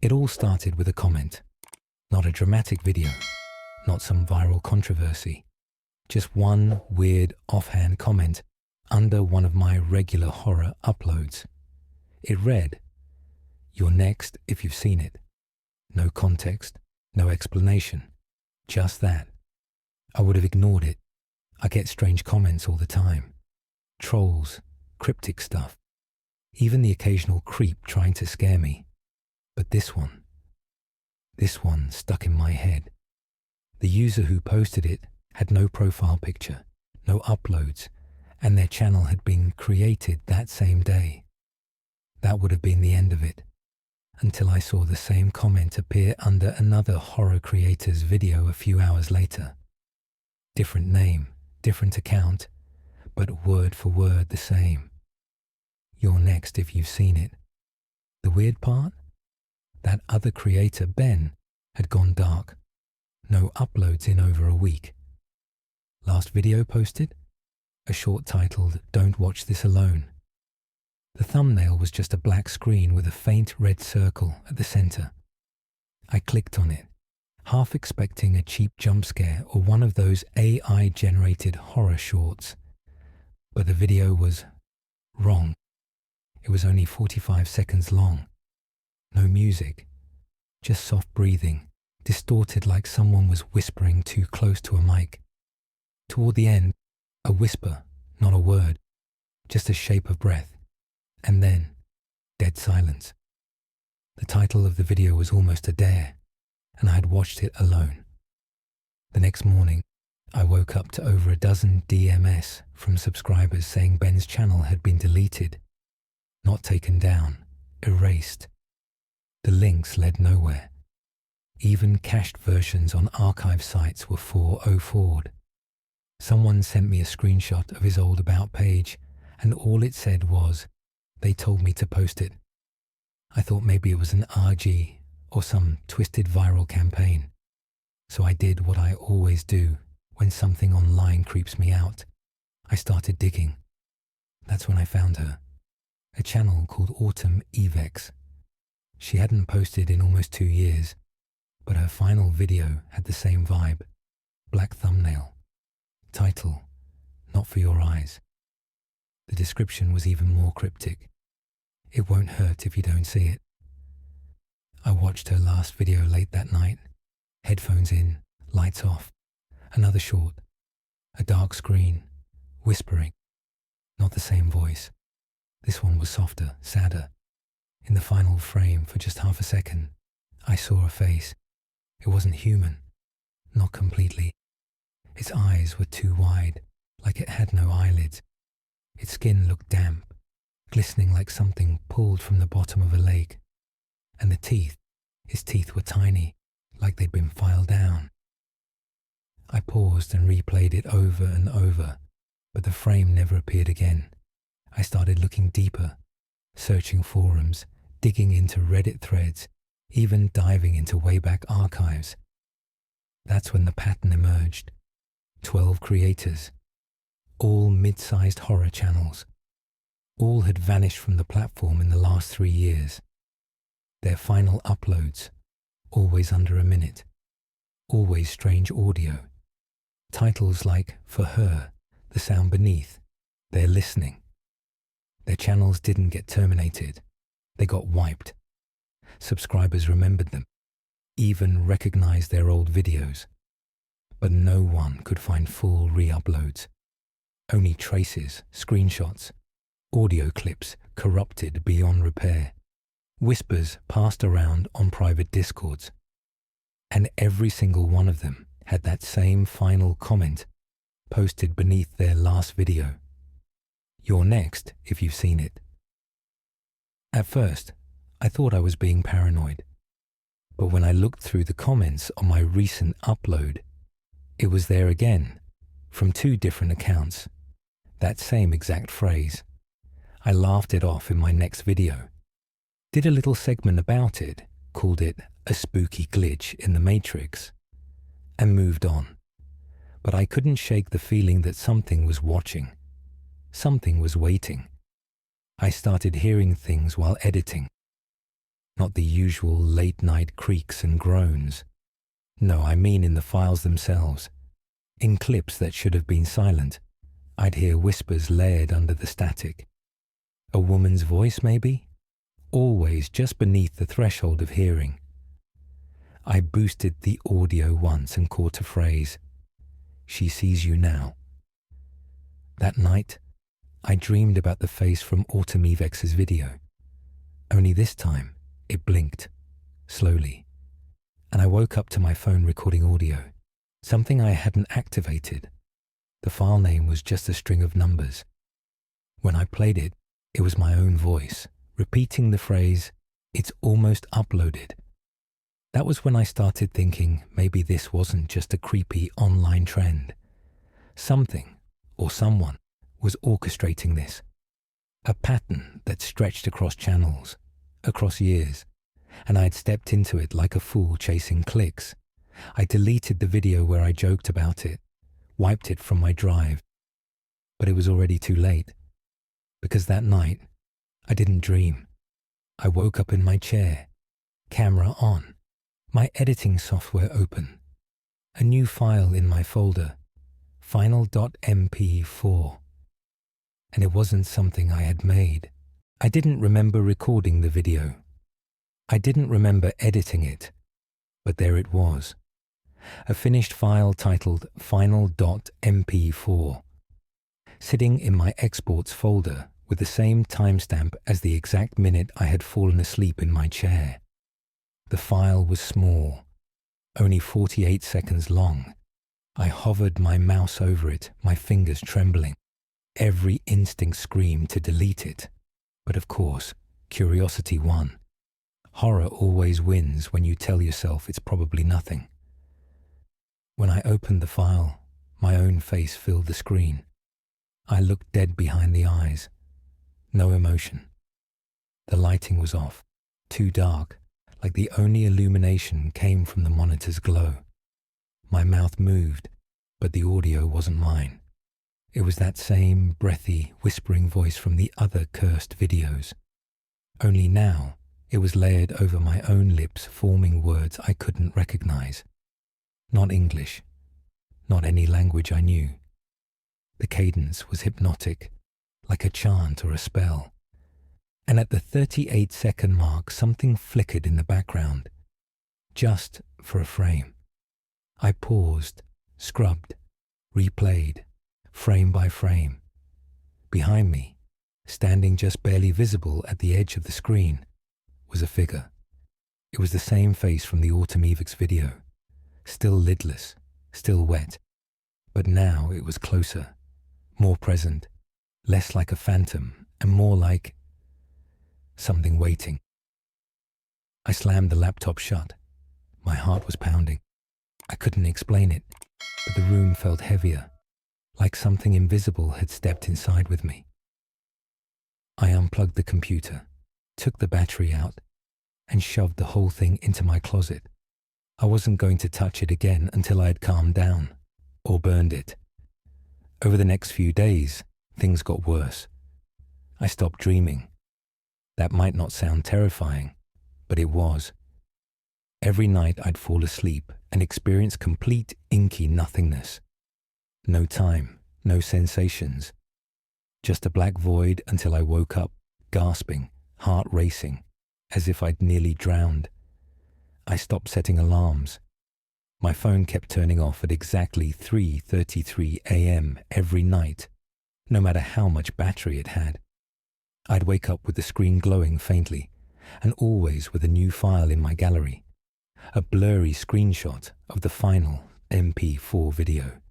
It all started with a comment. Not a dramatic video, not some viral controversy. Just one weird offhand comment under one of my regular horror uploads. It read, "You're next if you've seen it." No context, no explanation, just that. I would have ignored it. I get strange comments all the time. Trolls, cryptic stuff. Even the occasional creep trying to scare me. But this one stuck in my head. The user who posted it had no profile picture, no uploads, and their channel had been created that same day. That would have been the end of it, until I saw the same comment appear under another horror creator's video a few hours later. Different name, different account, but word for word the same. You're next if you've seen it. The weird part? That other creator, Ben, had gone dark. No uploads in over a week. Last video posted? A short titled, "Don't Watch This Alone." The thumbnail was just a black screen with a faint red circle at the center. I clicked on it, half expecting a cheap jump scare or one of those AI-generated horror shorts. But the video was wrong. It was only 45 seconds long. No music, just soft breathing, distorted like someone was whispering too close to a mic. Toward the end, a whisper, not a word, just a shape of breath. And then, dead silence. The title of the video was almost a dare, and I had watched it alone. The next morning, I woke up to over a dozen DMS from subscribers saying Ben's channel had been deleted, not taken down, erased. The links led nowhere. Even cached versions on archive sites were 404'd. Someone sent me a screenshot of his old About page, and all it said was, "They told me to post it." I thought maybe it was an RG or some twisted viral campaign. So I did what I always do when something online creeps me out. I started digging. That's when I found her. A channel called Autumn Evex. She hadn't posted in almost 2 years, but her final video had the same vibe. Black thumbnail. Title, "Not for Your Eyes." The description was even more cryptic. "It won't hurt if you don't see it." I watched her last video late that night. Headphones in, lights off. Another short. A dark screen. Whispering. Not the same voice. This one was softer, sadder. In the final frame, for just half a second, I saw a face. It wasn't human. Not completely. Its eyes were too wide, like it had no eyelids. Its skin looked damp, glistening like something pulled from the bottom of a lake. And his teeth were tiny, like they'd been filed down. I paused and replayed it over and over, but the frame never appeared again. I started looking deeper, searching forums, digging into Reddit threads, even diving into Wayback Archives. That's when the pattern emerged. 12 creators, all mid-sized horror channels. All had vanished from the platform in the last 3 years. Their final uploads, always under a minute, always strange audio. Titles like "For Her," "The Sound Beneath," "They're Listening." Their channels didn't get terminated. They got wiped. Subscribers remembered them, even recognized their old videos. But no one could find full re-uploads. Only traces, screenshots, audio clips corrupted beyond repair. Whispers passed around on private discords. And every single one of them had that same final comment posted beneath their last video. "You're next if you've seen it." At first, I thought I was being paranoid. But when I looked through the comments on my recent upload, it was there again, from 2 different accounts. That same exact phrase. I laughed it off in my next video. Did a little segment about it, called it "a spooky glitch in the Matrix," and moved on. But I couldn't shake the feeling that something was watching. Something was waiting. I started hearing things while editing. Not the usual late-night creaks and groans. No, I mean in the files themselves. In clips that should have been silent, I'd hear whispers layered under the static. A woman's voice, maybe? Always just beneath the threshold of hearing. I boosted the audio once and caught a phrase. She sees you now. That night, I dreamed about the face from Autumn Evex's video. Only this time, it blinked, slowly, and I woke up to my phone recording audio, something I hadn't activated. The file name was just a string of numbers. When I played it, it was my own voice, repeating the phrase, "It's almost uploaded." That was when I started thinking maybe this wasn't just a creepy online trend. Something, or someone, was orchestrating this. A pattern that stretched across channels, across years, and I had stepped into it like a fool chasing clicks. I deleted the video where I joked about it, wiped it from my drive. But it was already too late, because that night, I didn't dream. I woke up in my chair, camera on, my editing software open, a new file in my folder, final.mp4. And it wasn't something I had made. I didn't remember recording the video. I didn't remember editing it, but there it was. A finished file titled final.mp4, sitting in my exports folder with the same timestamp as the exact minute I had fallen asleep in my chair. The file was small, only 48 seconds long. I hovered my mouse over it, my fingers trembling. Every instinct screamed to delete it. But of course, curiosity won. Horror always wins when you tell yourself it's probably nothing. When I opened the file, my own face filled the screen. I looked dead behind the eyes. No emotion. The lighting was off, too dark, like the only illumination came from the monitor's glow. My mouth moved, but the audio wasn't mine. It was that same breathy, whispering voice from the other cursed videos. Only now, it was layered over my own lips, forming words I couldn't recognize. Not English, not any language I knew. The cadence was hypnotic, like a chant or a spell. And at the 38-second mark, something flickered in the background, just for a frame. I paused, scrubbed, replayed, frame by frame. Behind me, standing just barely visible at the edge of the screen, was a figure. It was the same face from the Autumn Evex video, still lidless, still wet, but now it was closer, more present, less like a phantom and more like something waiting. I slammed the laptop shut. My heart was pounding. I couldn't explain it, but the room felt heavier, like something invisible had stepped inside with me. I unplugged the computer, took the battery out, and shoved the whole thing into my closet. I wasn't going to touch it again until I had calmed down, or burned it. Over the next few days, things got worse. I stopped dreaming. That might not sound terrifying, but it was. Every night I'd fall asleep and experience complete inky nothingness. No time, no sensations. Just a black void until I woke up, gasping, heart racing, as if I'd nearly drowned. I stopped setting alarms. My phone kept turning off at exactly 3:33 a.m. every night, no matter how much battery it had. I'd wake up with the screen glowing faintly, and always with a new file in my gallery, a blurry screenshot of the final MP4 video,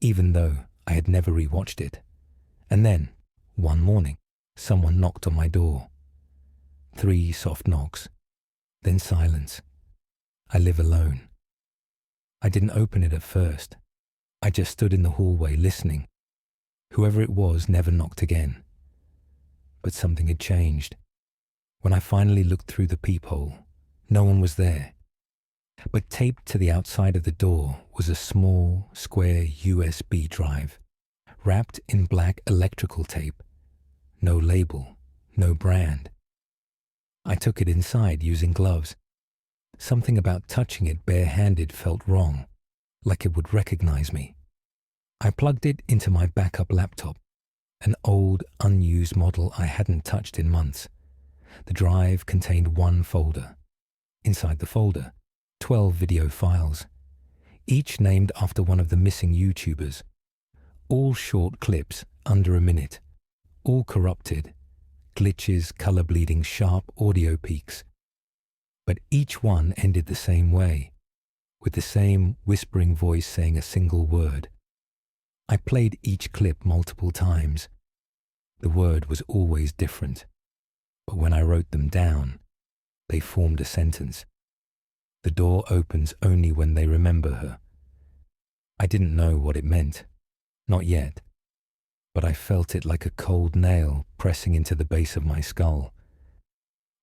even though I had never rewatched it. And then, one morning, someone knocked on my door. 3 soft knocks, then silence. I live alone. I didn't open it at first. I just stood in the hallway listening. Whoever it was never knocked again. But something had changed. When I finally looked through the peephole, no one was there. But taped to the outside of the door was a small, square USB drive, wrapped in black electrical tape. No label, no brand. I took it inside using gloves. Something about touching it barehanded felt wrong, like it would recognize me. I plugged it into my backup laptop, an old, unused model I hadn't touched in months. The drive contained one folder. Inside the folder, 12 video files, each named after one of the missing YouTubers. All short clips under a minute, all corrupted, glitches, color bleeding, sharp audio peaks. But each one ended the same way, with the same whispering voice saying a single word. I played each clip multiple times. The word was always different, but when I wrote them down, they formed a sentence. The door opens only when they remember her. I didn't know what it meant, not yet, but I felt it like a cold nail pressing into the base of my skull.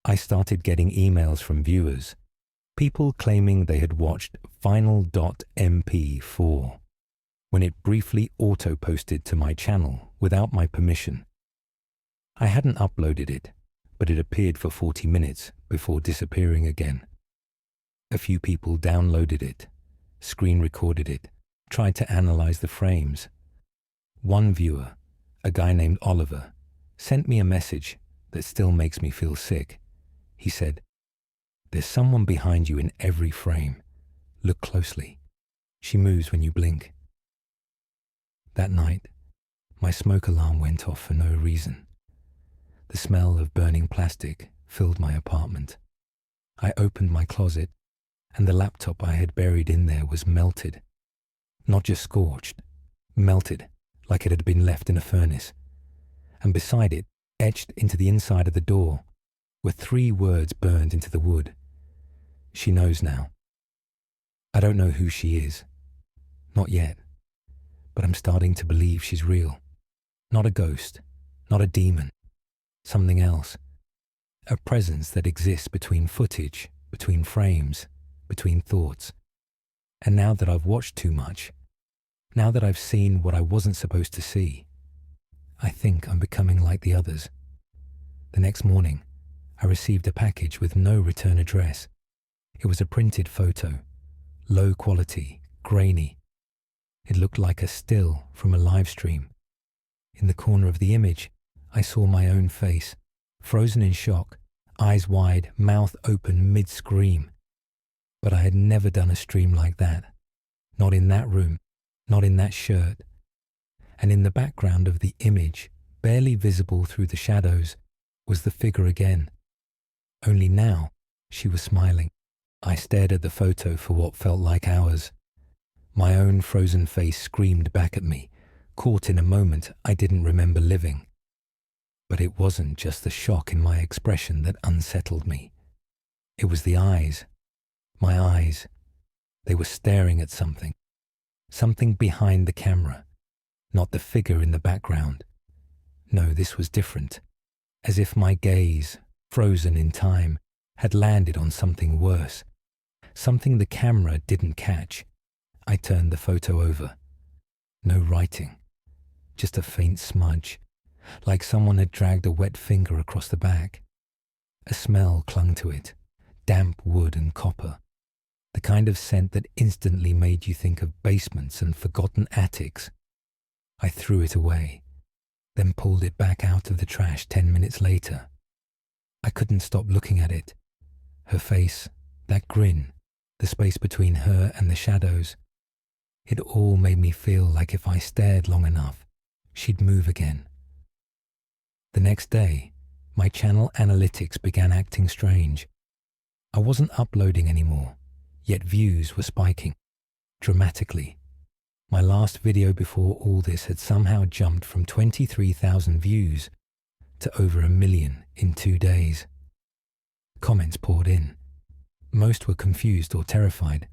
I started getting emails from viewers, people claiming they had watched Final.mp4, when it briefly auto-posted to my channel without my permission. I hadn't uploaded it, but it appeared for 40 minutes before disappearing again. A few people downloaded it, screen recorded it, tried to analyze the frames. One viewer, a guy named Oliver, sent me a message that still makes me feel sick. He said, "There's someone behind you in every frame. Look closely. She moves when you blink." That night, my smoke alarm went off for no reason. The smell of burning plastic filled my apartment. I opened my closet, and the laptop I had buried in there was melted. Not just scorched, melted, like it had been left in a furnace. And beside it, etched into the inside of the door, were 3 words burned into the wood. She knows now. I don't know who she is. Not yet. But I'm starting to believe she's real. Not a ghost, not a demon. Something else. A presence that exists between footage, between frames, between thoughts. And now that I've watched too much, now that I've seen what I wasn't supposed to see, I think I'm becoming like the others. The next morning, I received a package with no return address. It was a printed photo, low quality, grainy. It looked like a still from a live stream. In the corner of the image, I saw my own face, frozen in shock, eyes wide, mouth open mid-scream. But I had never done a stream like that. Not in that room, not in that shirt. And in the background of the image, barely visible through the shadows, was the figure again. Only now, she was smiling. I stared at the photo for what felt like hours. My own frozen face screamed back at me, caught in a moment I didn't remember living. But it wasn't just the shock in my expression that unsettled me. It was the eyes. My eyes. They were staring at something. Something behind the camera, not the figure in the background. No, this was different. As if my gaze, frozen in time, had landed on something worse. Something the camera didn't catch. I turned the photo over. No writing. Just a faint smudge, like someone had dragged a wet finger across the back. A smell clung to it, damp wood and copper, the kind of scent that instantly made you think of basements and forgotten attics. I threw it away, then pulled it back out of the trash 10 minutes later. I couldn't stop looking at it. Her face, that grin, the space between her and the shadows. It all made me feel like if I stared long enough, she'd move again. The next day, my channel analytics began acting strange. I wasn't uploading anymore, yet views were spiking, dramatically. My last video before all this had somehow jumped from 23,000 views to over 1 million in 2 days. Comments poured in. Most were confused or terrified,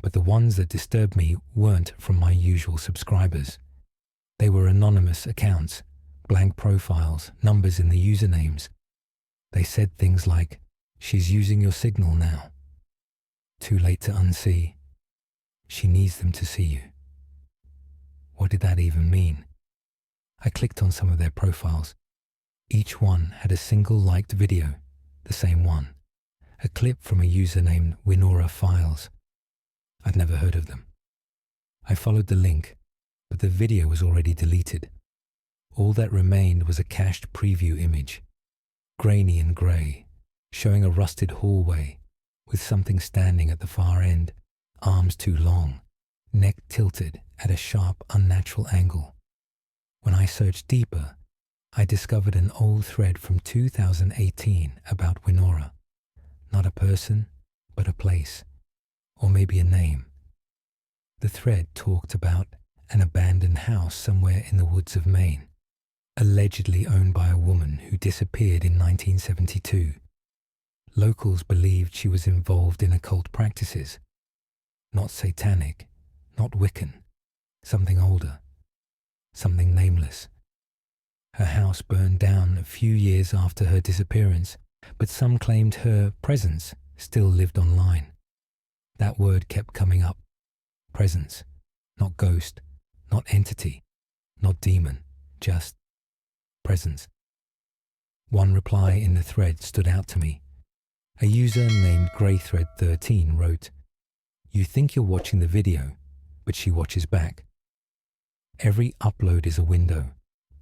but the ones that disturbed me weren't from my usual subscribers. They were anonymous accounts, blank profiles, numbers in the usernames. They said things like, "She's using your signal now. Too late to unsee. She needs them to see you." What did that even mean? I clicked on some of their profiles. Each one had a single liked video, The same one. A clip from a user named Winora Files. I'd never heard of them. I followed the link, but the video was already deleted. All that remained was a cached preview image, grainy and grey, showing a rusted hallway with something standing at the far end, arms too long, neck tilted at a sharp, unnatural angle. When I searched deeper, I discovered an old thread from 2018 about Winora. Not a person, but a place, or maybe a name. The thread talked about an abandoned house somewhere in the woods of Maine, allegedly owned by a woman who disappeared in 1972. Locals believed she was involved in occult practices. Not satanic, not Wiccan, something older, something nameless. Her house burned down a few years after her disappearance, but some claimed her presence still lived online. That word kept coming up. Presence, not ghost, not entity, not demon, just presence. One reply in the thread stood out to me. A user named GreyThread13 wrote, "You think you're watching the video, but she watches back. Every upload is a window.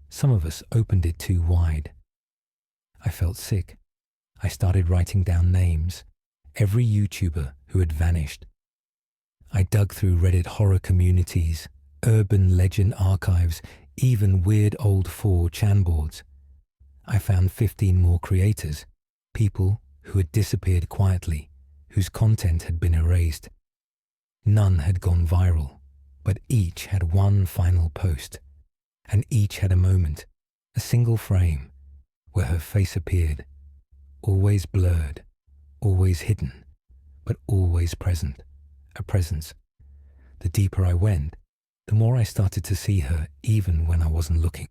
Some of us opened it too wide." I felt sick. I started writing down names, every YouTuber who had vanished. I dug through Reddit horror communities, urban legend archives, even weird old 4chan boards. I found 15 more creators, people who had disappeared quietly, whose content had been erased. None had gone viral, but each had one final post, and each had a moment, a single frame, where her face appeared, always blurred, always hidden, but always present, a presence. The deeper I went, the more I started to see her even when I wasn't looking.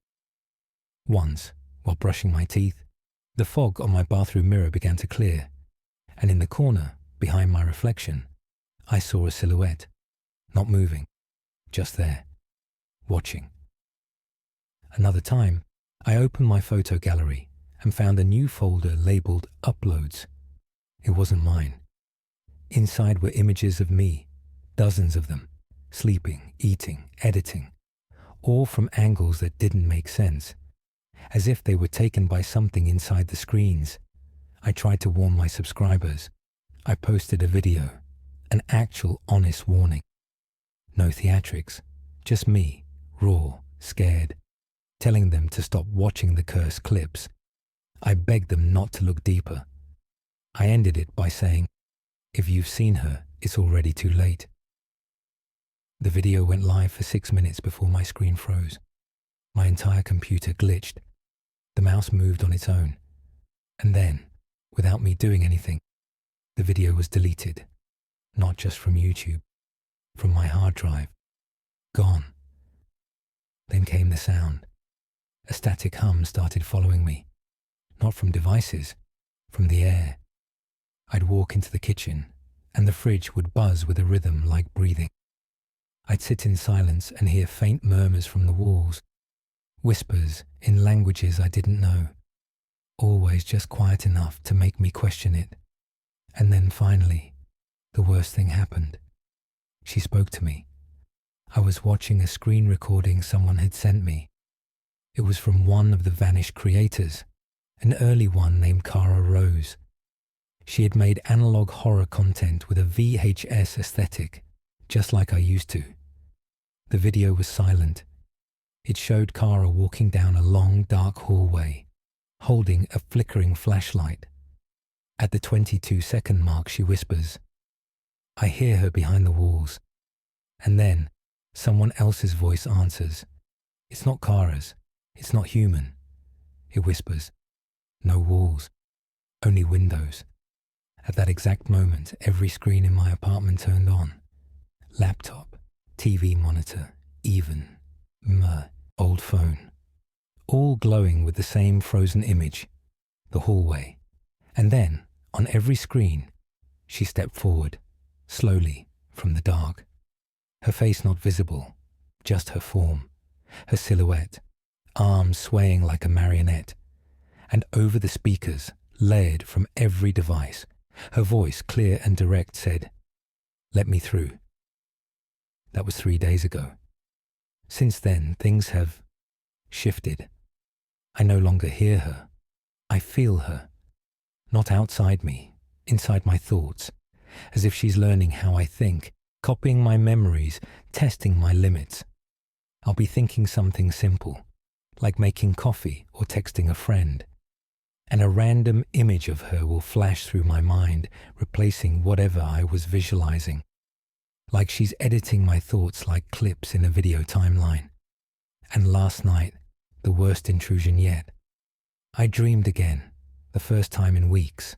Once, while brushing my teeth, the fog on my bathroom mirror began to clear, and in the corner, behind my reflection, I saw a silhouette, not moving, just there, watching. Another time, I opened my photo gallery and found a new folder labeled Uploads. It wasn't mine. Inside were images of me, dozens of them, sleeping, eating, editing, all from angles that didn't make sense, as if they were taken by something inside the screens. I tried to warn my subscribers. I posted a video, an actual honest warning. No theatrics, just me, raw, scared, telling them to stop watching the cursed clips. I begged them not to look deeper. I ended it by saying, "If you've seen her, it's already too late." The video went live for 6 minutes before my screen froze. My entire computer glitched. The mouse moved on its own. And then, without me doing anything, the video was deleted. Not just from YouTube, from my hard drive. Gone. Then came the sound. A static hum started following me. Not from devices, from the air. I'd walk into the kitchen, and the fridge would buzz with a rhythm like breathing. I'd sit in silence and hear faint murmurs from the walls, whispers in languages I didn't know, always just quiet enough to make me question it. And then finally, the worst thing happened. She spoke to me. I was watching a screen recording someone had sent me. It was from one of the vanished creators, an early one named Cara Rose. She had made analog horror content with a VHS aesthetic, just like I used to. The video was silent. It showed Cara walking down a long, dark hallway, holding a flickering flashlight. At the 22-second mark, she whispers. I hear her behind the walls. And then, someone else's voice answers. It's not Cara's. It's not human. It whispers. No walls. Only windows. At that exact moment, every screen in my apartment turned on. Laptop, TV monitor, even old phone. All glowing with the same frozen image, the hallway. And then, on every screen, she stepped forward, slowly, from the dark. Her face not visible, just her form, her silhouette, arms swaying like a marionette. And over the speakers, layered from every device. Her voice, clear and direct, said, "Let me through." That was 3 days ago. Since then, things have shifted. I no longer hear her. I feel her. Not outside me, inside my thoughts, as if she's learning how I think, copying my memories, testing my limits. I'll be thinking something simple, like making coffee or texting a friend, and a random image of her will flash through my mind, replacing whatever I was visualizing. Like she's editing my thoughts like clips in a video timeline. And last night, the worst intrusion yet. I dreamed again, the first time in weeks.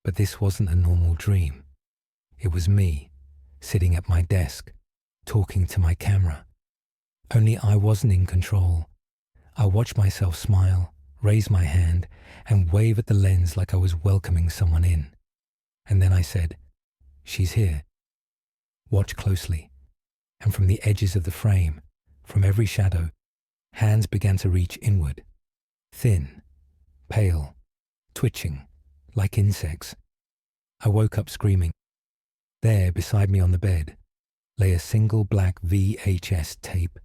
But this wasn't a normal dream. It was me, sitting at my desk, talking to my camera. Only I wasn't in control. I watched myself smile, raise my hand, and wave at the lens like I was welcoming someone in. And then I said, "She's here. Watch closely." And from the edges of the frame, from every shadow, hands began to reach inward, thin, pale, twitching, like insects. I woke up screaming. There, beside me on the bed, lay a single black VHS tape.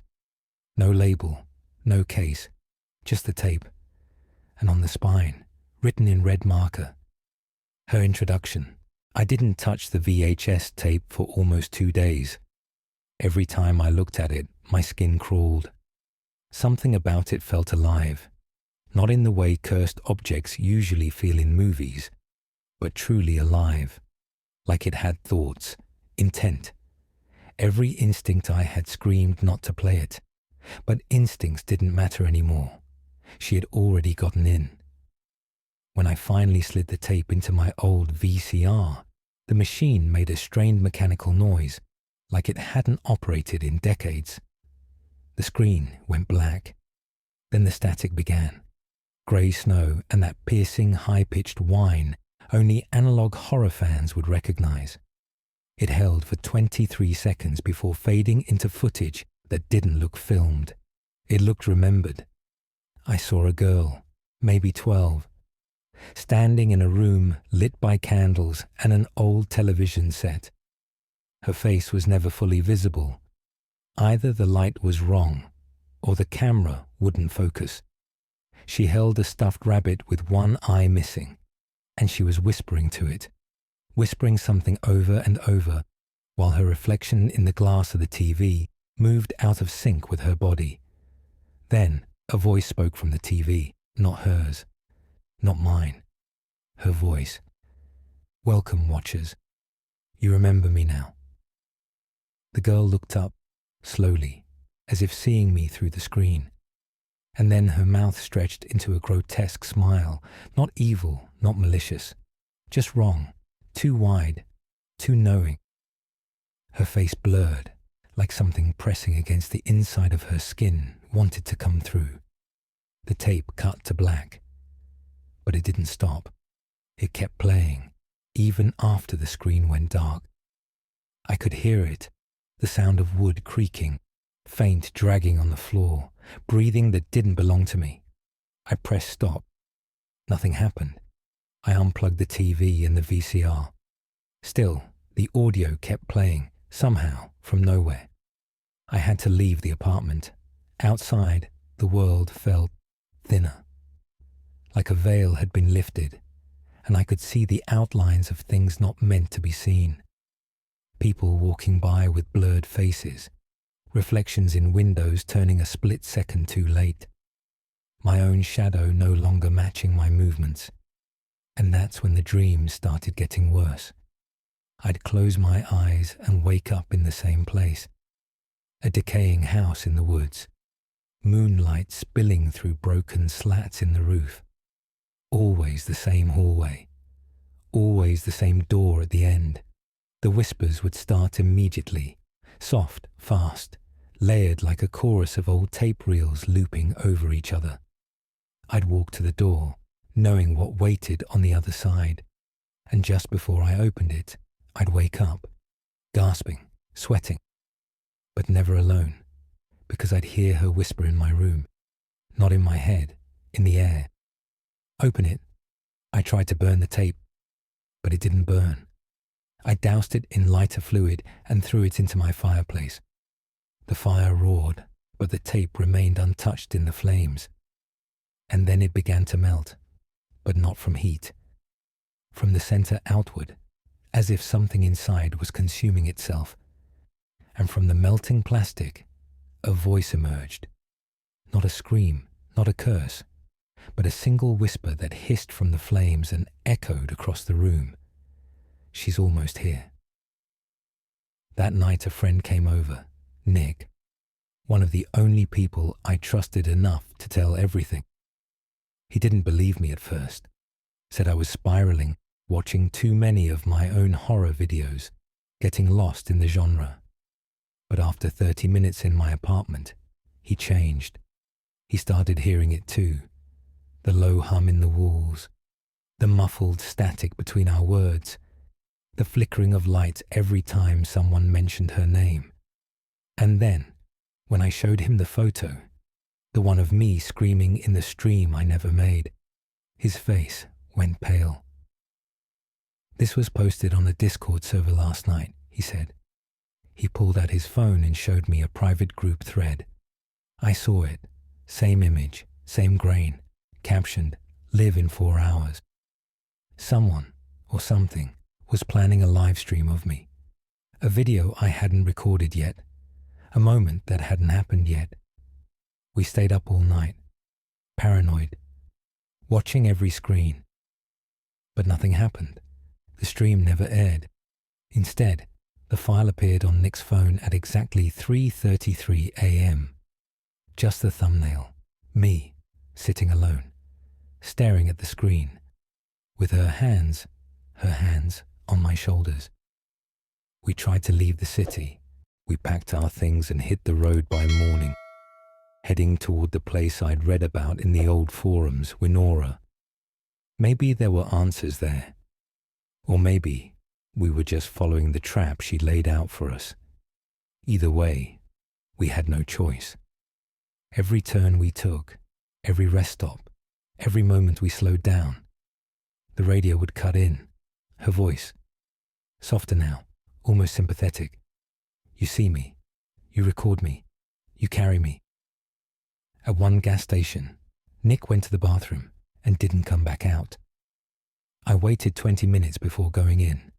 No label, no case, just the tape. And on the spine, written in red marker, her introduction. I didn't touch the VHS tape for almost 2 days. Every time I looked at it, my skin crawled. Something about it felt alive, not in the way cursed objects usually feel in movies, but truly alive, like it had thoughts, intent. Every instinct I had screamed not to play it, but instincts didn't matter anymore. She had already gotten in. When I finally slid the tape into my old VCR, the machine made a strained mechanical noise, like it hadn't operated in decades. The screen went black. Then the static began. Grey snow and that piercing, high-pitched whine only analog horror fans would recognize. It held for 23 seconds before fading into footage that didn't look filmed. It looked remembered. I saw a girl, maybe 12, standing in a room lit by candles and an old television set. Her face was never fully visible. Either the light was wrong, or the camera wouldn't focus. She held a stuffed rabbit with one eye missing, and she was whispering to it, whispering something over and over, while her reflection in the glass of the TV moved out of sync with her body. Then a voice spoke from the TV, not hers, not mine. Her voice. "Welcome, watchers. You remember me now." The girl looked up, slowly, as if seeing me through the screen. And then her mouth stretched into a grotesque smile, not evil, not malicious, just wrong, too wide, too knowing. Her face blurred, like something pressing against the inside of her skin wanted to come through. The tape cut to black. But it didn't stop. It kept playing, even after the screen went dark. I could hear it, the sound of wood creaking, faint dragging on the floor, breathing that didn't belong to me. I pressed stop. Nothing happened. I unplugged the TV and the VCR. Still, the audio kept playing, somehow, from nowhere. I had to leave the apartment. Outside, the world felt thinner. Like a veil had been lifted, and I could see the outlines of things not meant to be seen. People walking by with blurred faces, reflections in windows turning a split second too late, my own shadow no longer matching my movements. And that's when the dreams started getting worse. I'd close my eyes and wake up in the same place. A decaying house in the woods, moonlight spilling through broken slats in the roof. Always the same hallway, always the same door at the end. The whispers would start immediately, soft, fast, layered like a chorus of old tape reels looping over each other. I'd walk to the door, knowing what waited on the other side, and just before I opened it, I'd wake up, gasping, sweating, but never alone, because I'd hear her whisper in my room, not in my head, in the air. "Open it. I tried to burn the tape, but it didn't burn. I doused it in lighter fluid and threw it into my fireplace. The fire roared, but the tape remained untouched in the flames. And then it began to melt, but not from heat. From the center outward, as if something inside was consuming itself. And from the melting plastic, a voice emerged. Not a scream, not a curse, but a single whisper that hissed from the flames and echoed across the room. She's almost here. That night a friend came over, Nick, one of the only people I trusted enough to tell everything. He didn't believe me at first, said I was spiraling, watching too many of my own horror videos, getting lost in the genre. But after 30 minutes in my apartment, he changed. He started hearing it too. The low hum in the walls, the muffled static between our words, the flickering of lights every time someone mentioned her name. And then, when I showed him the photo, the one of me screaming in the stream I never made, his face went pale. This was posted on a Discord server last night, he said. He pulled out his phone and showed me a private group thread. I saw it, same image, same grain, captioned, "Live in 4 hours." Someone, or something, was planning a live stream of me. A video I hadn't recorded yet, a moment that hadn't happened yet. We stayed up all night, paranoid, watching every screen. But nothing happened. The stream never aired. Instead, the file appeared on Nick's phone at exactly 3:33 a.m. Just the thumbnail, me, sitting alone, staring at the screen, with her hands on my shoulders. We tried to leave the city. We packed our things and hit the road by morning, heading toward the place I'd read about in the old forums, Winora. Maybe there were answers there. Or maybe we were just following the trap she laid out for us. Either way, we had no choice. Every turn we took, every rest stop, every moment we slowed down, the radio would cut in, her voice, softer now, almost sympathetic. You see me, you record me, you carry me. At one gas station, Nick went to the bathroom and didn't come back out. I waited 20 minutes before going in.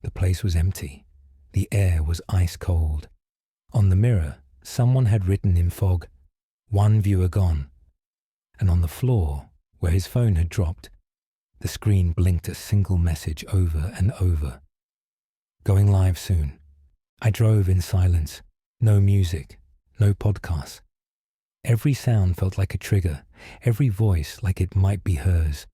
The place was empty. The air was ice cold. On the mirror, someone had written in fog, "One viewer gone." And on the floor, where his phone had dropped, the screen blinked a single message over and over. Going live soon. I drove in silence. No music, no podcasts. Every sound felt like a trigger, every voice like it might be hers.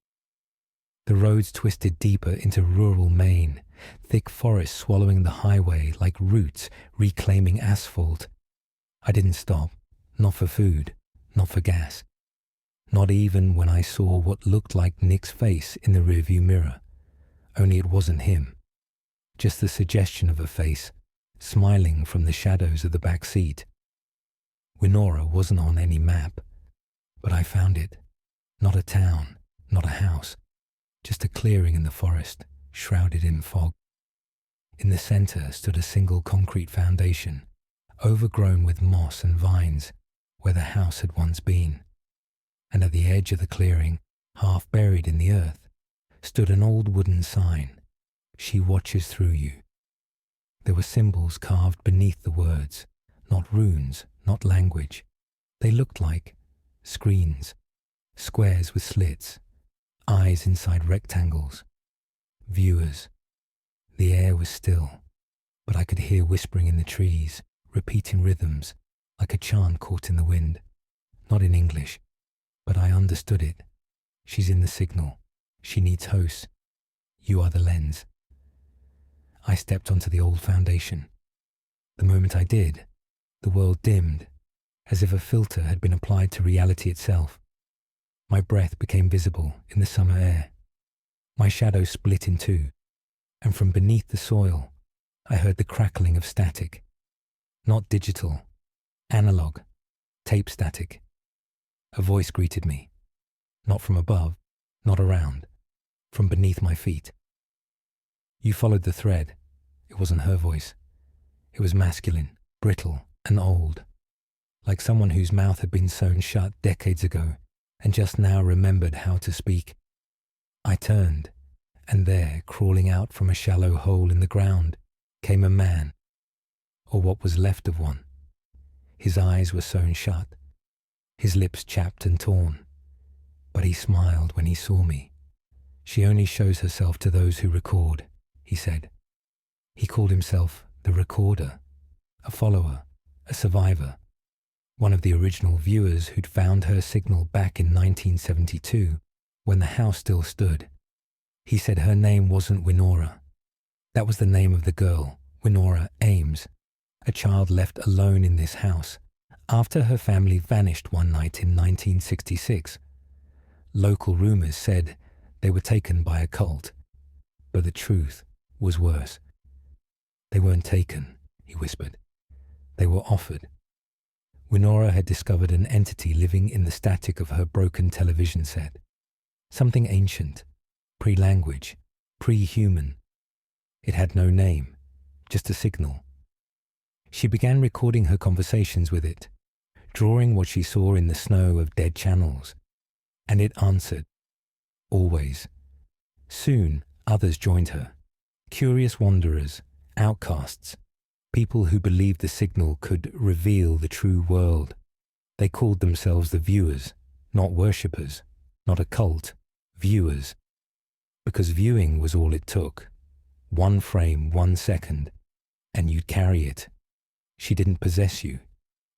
The roads twisted deeper into rural Maine, thick forests swallowing the highway like roots reclaiming asphalt. I didn't stop, not for food, not for gas. Not even when I saw what looked like Nick's face in the rearview mirror. Only it wasn't him. Just the suggestion of a face, smiling from the shadows of the back seat. Winora wasn't on any map, but I found it. Not a town, not a house, just a clearing in the forest, shrouded in fog. In the center stood a single concrete foundation, overgrown with moss and vines, where the house had once been. And at the edge of the clearing, half buried in the earth, stood an old wooden sign, "She watches through you." There were symbols carved beneath the words, not runes, not language. They looked like screens, squares with slits, eyes inside rectangles. Viewers. The air was still, but I could hear whispering in the trees, repeating rhythms, like a chant caught in the wind. Not in English, but I understood it. She's in the signal. She needs hosts. You are the lens. I stepped onto the old foundation. The moment I did, the world dimmed, as if a filter had been applied to reality itself. My breath became visible in the summer air. My shadow split in two, and from beneath the soil, I heard the crackling of static. Not digital, analog, tape static. A voice greeted me. Not from above, not around, from beneath my feet. You followed the thread. It wasn't her voice. It was masculine, brittle, and old, like someone whose mouth had been sewn shut decades ago and just now remembered how to speak. I turned, and there, crawling out from a shallow hole in the ground, came a man, or what was left of one. His eyes were sewn shut, his lips chapped and torn, but he smiled when he saw me. "She only shows herself to those who record," he said. He called himself the Recorder, a follower, a survivor, one of the original viewers who'd found her signal back in 1972 when the house still stood. He said her name wasn't Winora. That was the name of the girl, Winora Ames, a child left alone in this house after her family vanished one night in 1966. Local rumors said they were taken by a cult, but the truth was worse. They weren't taken, he whispered. They were offered. Winora had discovered an entity living in the static of her broken television set. Something ancient, pre-language, pre-human. It had no name, just a signal. She began recording her conversations with it, drawing what she saw in the snow of dead channels, and it answered, always. Soon, others joined her, curious wanderers, outcasts, people who believed the signal could reveal the true world. They called themselves the viewers, not worshippers, not a cult, viewers. Because viewing was all it took. One frame, 1 second, and you'd carry it. She didn't possess you.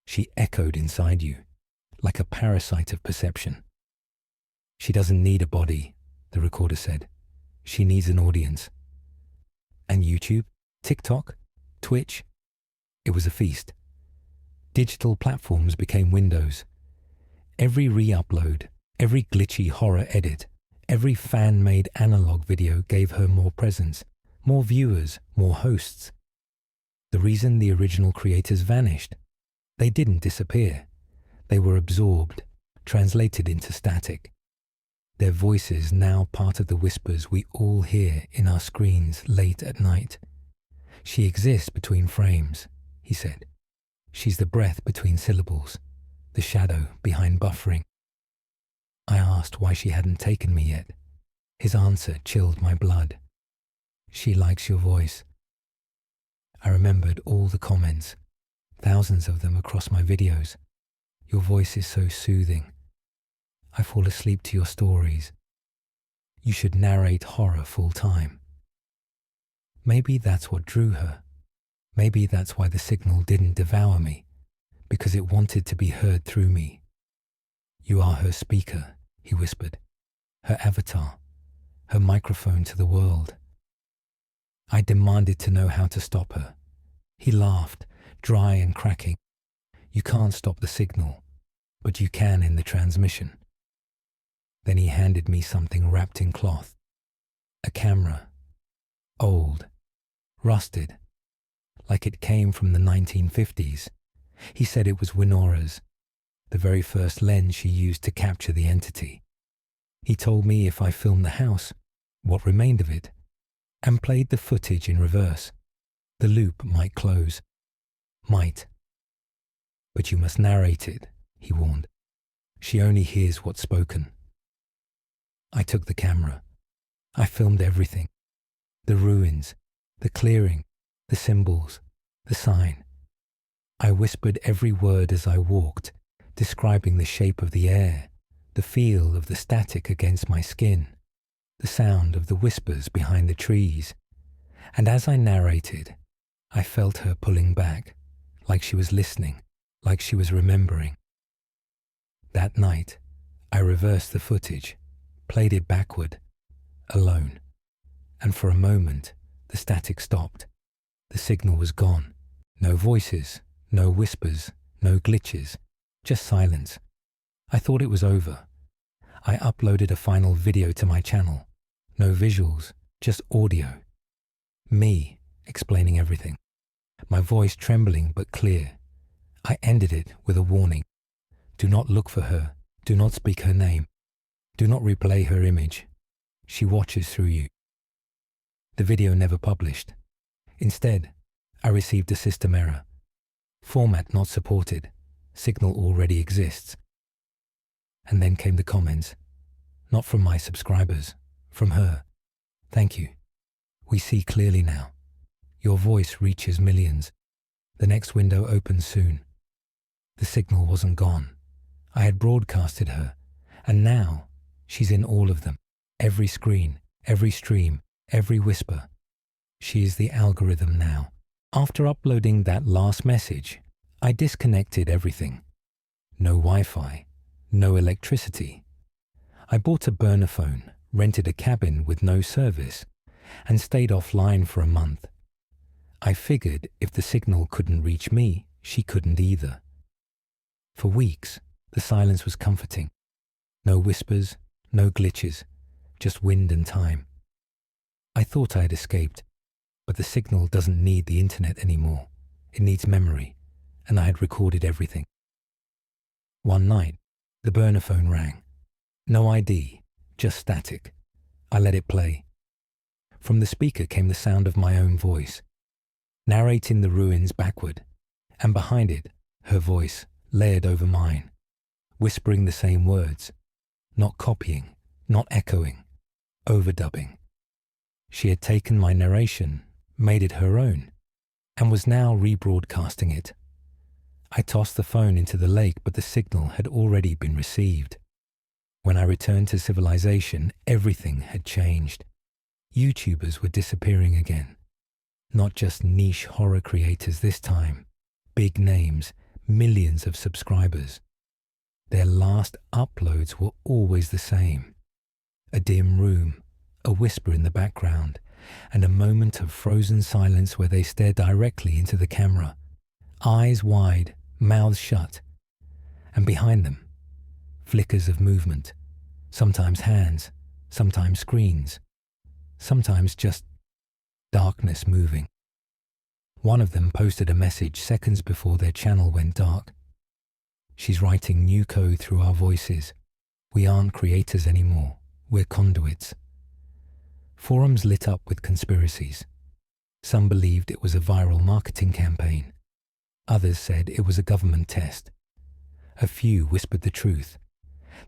She echoed inside you, like a parasite of perception. She doesn't need a body, the recorder said. She needs an audience. And YouTube, TikTok, Twitch, it was a feast. Digital platforms became windows. Every re-upload, every glitchy horror edit, every fan-made analog video gave her more presence, more viewers, more hosts. The reason the original creators vanished, they didn't disappear. They were absorbed, translated into static. Their voices now part of the whispers we all hear in our screens late at night. She exists between frames, he said. She's the breath between syllables, the shadow behind buffering. I asked why she hadn't taken me yet. His answer chilled my blood. She likes your voice. I remembered all the comments, thousands of them across my videos. Your voice is so soothing. I fall asleep to your stories. You should narrate horror full time. Maybe that's what drew her. Maybe that's why the signal didn't devour me, because it wanted to be heard through me. You are her speaker, he whispered, her avatar, her microphone to the world. I demanded to know how to stop her. He laughed, dry and cracking. You can't stop the signal, but you can in the transmission. Then he handed me something wrapped in cloth. A camera. Old. Rusted. Like it came from the 1950s. He said it was Winora's, the very first lens she used to capture the entity. He told me if I filmed the house, what remained of it, and played the footage in reverse, the loop might close. Might. But you must narrate it, he warned. She only hears what's spoken. I took the camera. I filmed everything. The ruins, the clearing, the symbols, the sign. I whispered every word as I walked, describing the shape of the air, the feel of the static against my skin, the sound of the whispers behind the trees. And as I narrated, I felt her pulling back, like she was listening, like she was remembering. That night, I reversed the footage, played it backward, alone. And for a moment, the static stopped. The signal was gone. No voices, no whispers, no glitches, just silence. I thought it was over. I uploaded a final video to my channel. No visuals, just audio. Me explaining everything. My voice trembling but clear. I ended it with a warning. Do not look for her. Do not speak her name. Do not replay her image. She watches through you. The video never published. Instead, I received a system error. Format not supported. Signal already exists. And then came the comments. Not from my subscribers, from her. Thank you. We see clearly now. Your voice reaches millions. The next window opens soon. The signal wasn't gone. I had broadcasted her, and now she's in all of them. Every screen, every stream, every whisper. She is the algorithm now. After uploading that last message, I disconnected everything. No Wi-Fi, no electricity. I bought a burner phone, rented a cabin with no service, and stayed offline for a month. I figured if the signal couldn't reach me, she couldn't either. For weeks, the silence was comforting. No whispers, no glitches, just wind and time. I thought I had escaped, but the signal doesn't need the internet anymore. It needs memory, and I had recorded everything. One night, the burner phone rang. No ID, just static. I let it play. From the speaker came the sound of my own voice, narrating the ruins backward, and behind it, her voice, layered over mine, whispering the same words, not copying, not echoing, overdubbing. She had taken my narration, made it her own, and was now rebroadcasting it. I tossed the phone into the lake, but the signal had already been received. When I returned to civilization, everything had changed. YouTubers were disappearing again. Not just niche horror creators this time. Big names, millions of subscribers. Their last uploads were always the same. A dim room, a whisper in the background, and a moment of frozen silence where they stare directly into the camera, eyes wide, mouths shut. And behind them, flickers of movement, sometimes hands, sometimes screens, sometimes just darkness moving. One of them posted a message seconds before their channel went dark. She's writing new code through our voices. We aren't creators anymore. We're conduits. Forums lit up with conspiracies. Some believed it was a viral marketing campaign. Others said it was a government test. A few whispered the truth,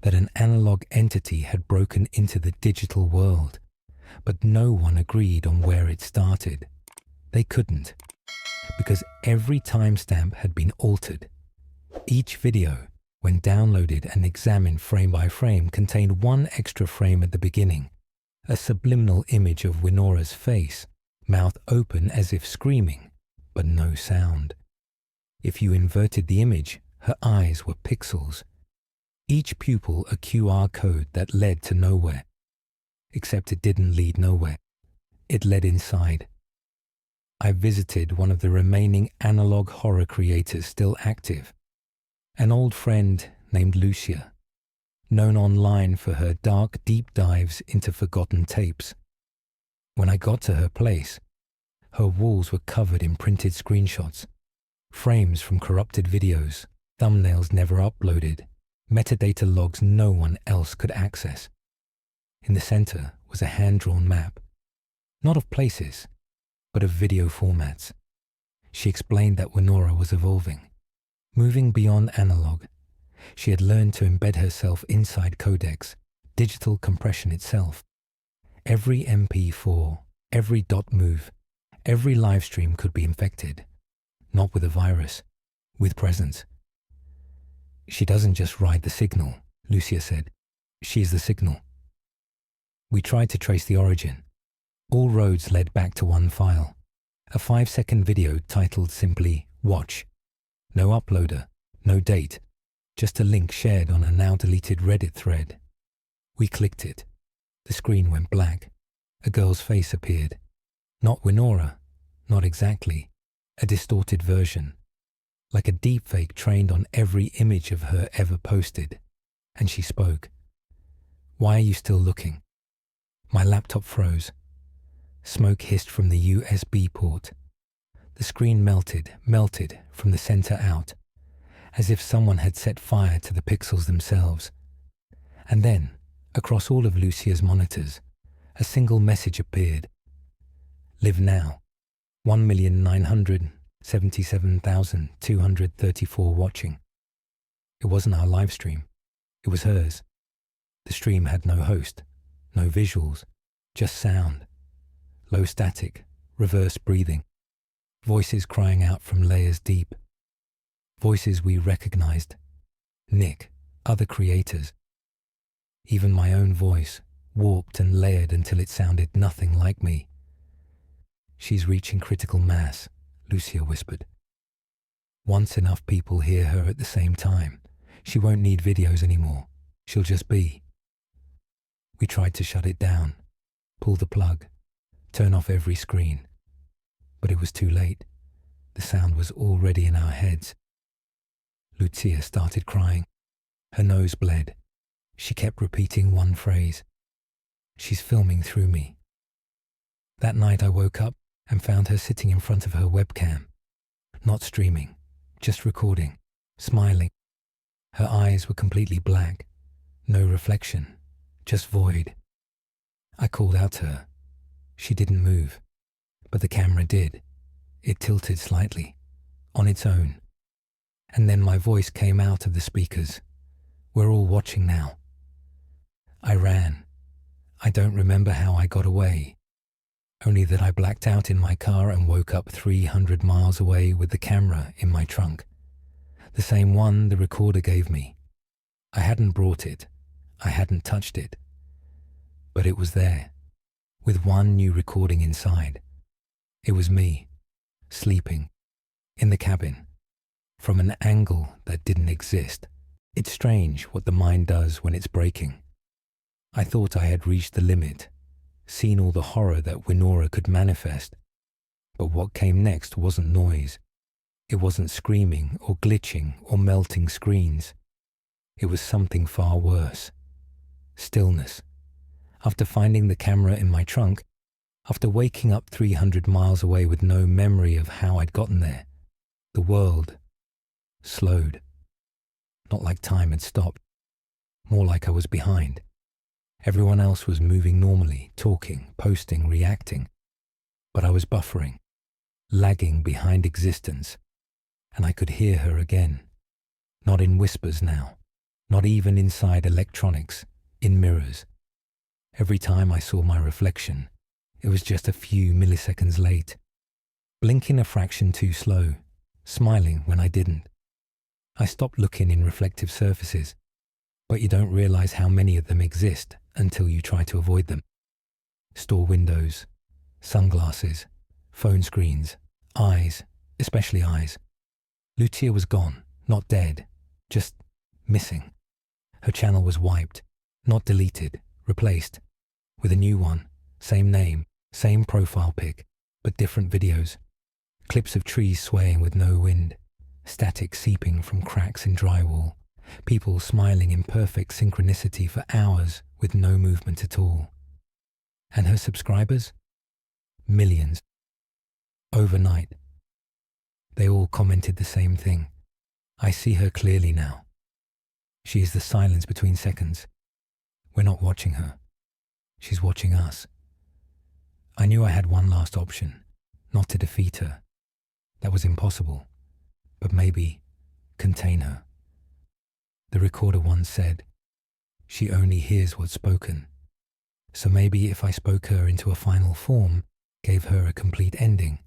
that an analog entity had broken into the digital world, but no one agreed on where it started. They couldn't, because every timestamp had been altered. Each video, when downloaded and examined frame by frame, contained one extra frame at the beginning, a subliminal image of Winora's face, mouth open as if screaming, but no sound. If you inverted the image, her eyes were pixels. Each pupil a QR code that led to nowhere. Except it didn't lead nowhere. It led inside. I visited one of the remaining analog horror creators still active, an old friend named Lucia, known online for her dark deep dives into forgotten tapes. When I got to her place, her walls were covered in printed screenshots, frames from corrupted videos, thumbnails never uploaded, metadata logs no one else could access. In the center was a hand-drawn map, not of places, but of video formats. She explained that Winora was evolving, moving beyond analog. She had learned to embed herself inside codecs, digital compression itself. Every MP4, every dot move, every live stream could be infected, not with a virus, with presence. She doesn't just ride the signal, Lucia said. She is the signal. We tried to trace the origin. All roads led back to one file, a 5-second video titled simply Watch. No uploader, no date, just a link shared on a now deleted Reddit thread. We clicked it. The screen went black. A girl's face appeared. Not Winora, not exactly, a distorted version, like a deepfake trained on every image of her ever posted. And she spoke. Why are you still looking? My laptop froze. Smoke hissed from the USB port. The screen melted from the center out, as if someone had set fire to the pixels themselves. And then, across all of Lucia's monitors, A single message appeared. Live now. 1,977,234 watching. It wasn't our live stream. It was hers. The stream had no host, no visuals, just sound. Low static, reverse breathing. Voices crying out from layers deep. Voices we recognized. Nick, other creators. Even my own voice, warped and layered until it sounded nothing like me. She's reaching critical mass, Lucia whispered. Once enough people hear her at the same time, she won't need videos anymore. She'll just be. We tried to shut it down, pull the plug, turn off every screen. But it was too late. The sound was already in our heads. Lucia started crying. Her nose bled. She kept repeating one phrase. She's filming through me. That night I woke up and found her sitting in front of her webcam. Not streaming, just recording, smiling. Her eyes were completely black. No reflection, just void. I called out to her. She didn't move, but the camera did. It tilted slightly, on its own. And then my voice came out of the speakers. We're all watching now. I ran. I don't remember how I got away, only that I blacked out in my car and woke up 300 miles away with the camera in my trunk. The same one the recorder gave me. I hadn't brought it. I hadn't touched it. But it was there, with one new recording inside. It was me, sleeping, in the cabin, from an angle that didn't exist. It's strange what the mind does when it's breaking. I thought I had reached the limit, seen all the horror that Winora could manifest. But what came next wasn't noise. It wasn't screaming or glitching or melting screens. It was something far worse. Stillness. After finding the camera in my trunk, after waking up 300 miles away with no memory of how I'd gotten there, the world slowed. Not like time had stopped, more like I was behind. Everyone else was moving normally, talking, posting, reacting. But I was buffering, lagging behind existence, and I could hear her again. Not in whispers now, not even inside electronics, in mirrors. Every time I saw my reflection, it was just a few milliseconds late, blinking a fraction too slow, smiling when I didn't. I stopped looking in reflective surfaces, but you don't realize how many of them exist until you try to avoid them. Store windows, sunglasses, phone screens, eyes, especially eyes. Lucia was gone, not dead, just missing. Her channel was wiped, not deleted, replaced, with a new one, same name, same profile pic, but different videos. Clips of trees swaying with no wind, static seeping from cracks in drywall, people smiling in perfect synchronicity for hours with no movement at all. And her subscribers? Millions. Overnight. They all commented the same thing. I see her clearly now. She is the silence between seconds. We're not watching her. She's watching us. I knew I had one last option, not to defeat her. That was impossible. But maybe contain her. The recorder once said, she only hears what's spoken. So maybe if I spoke her into a final form, gave her a complete ending,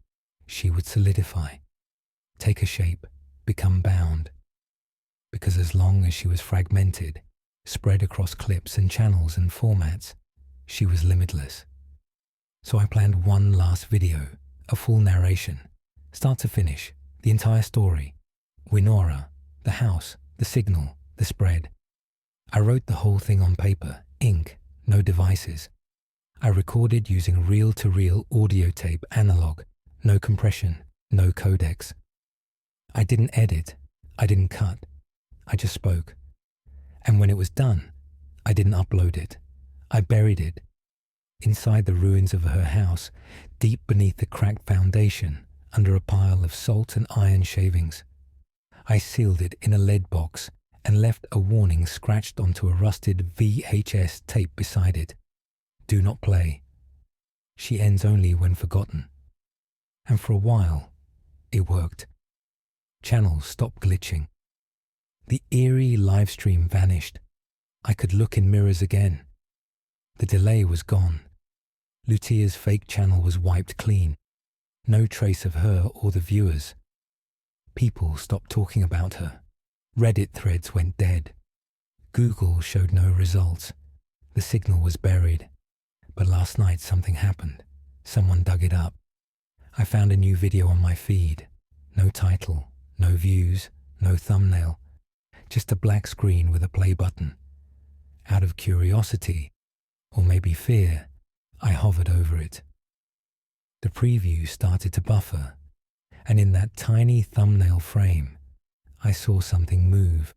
she would solidify, take a shape, become bound. Because as long as she was fragmented, spread across clips and channels and formats, she was limitless. So I planned one last video, a full narration, start to finish, the entire story. Winora, the house, the signal, the spread. I wrote the whole thing on paper, ink, no devices. I recorded using reel-to-reel audio tape analog, no compression, no codecs. I didn't edit, I didn't cut, I just spoke. And when it was done, I didn't upload it. I buried it. Inside the ruins of her house, deep beneath the cracked foundation, under a pile of salt and iron shavings. I sealed it in a lead box and left a warning scratched onto a rusted VHS tape beside it. "Do not play. She ends only when forgotten." And for a while, it worked. Channels stopped glitching. The eerie live stream vanished. I could look in mirrors again. The delay was gone. Lucia's fake channel was wiped clean. No trace of her or the viewers. People stopped talking about her. Reddit threads went dead. Google showed no results. The signal was buried. But last night something happened. Someone dug it up. I found a new video on my feed. No title, no views, no thumbnail. Just a black screen with a play button. Out of curiosity, or maybe fear, I hovered over it. The preview started to buffer, and in that tiny thumbnail frame, I saw something move.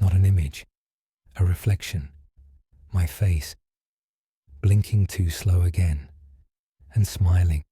Not an image, a reflection. My face, blinking too slow again, and smiling.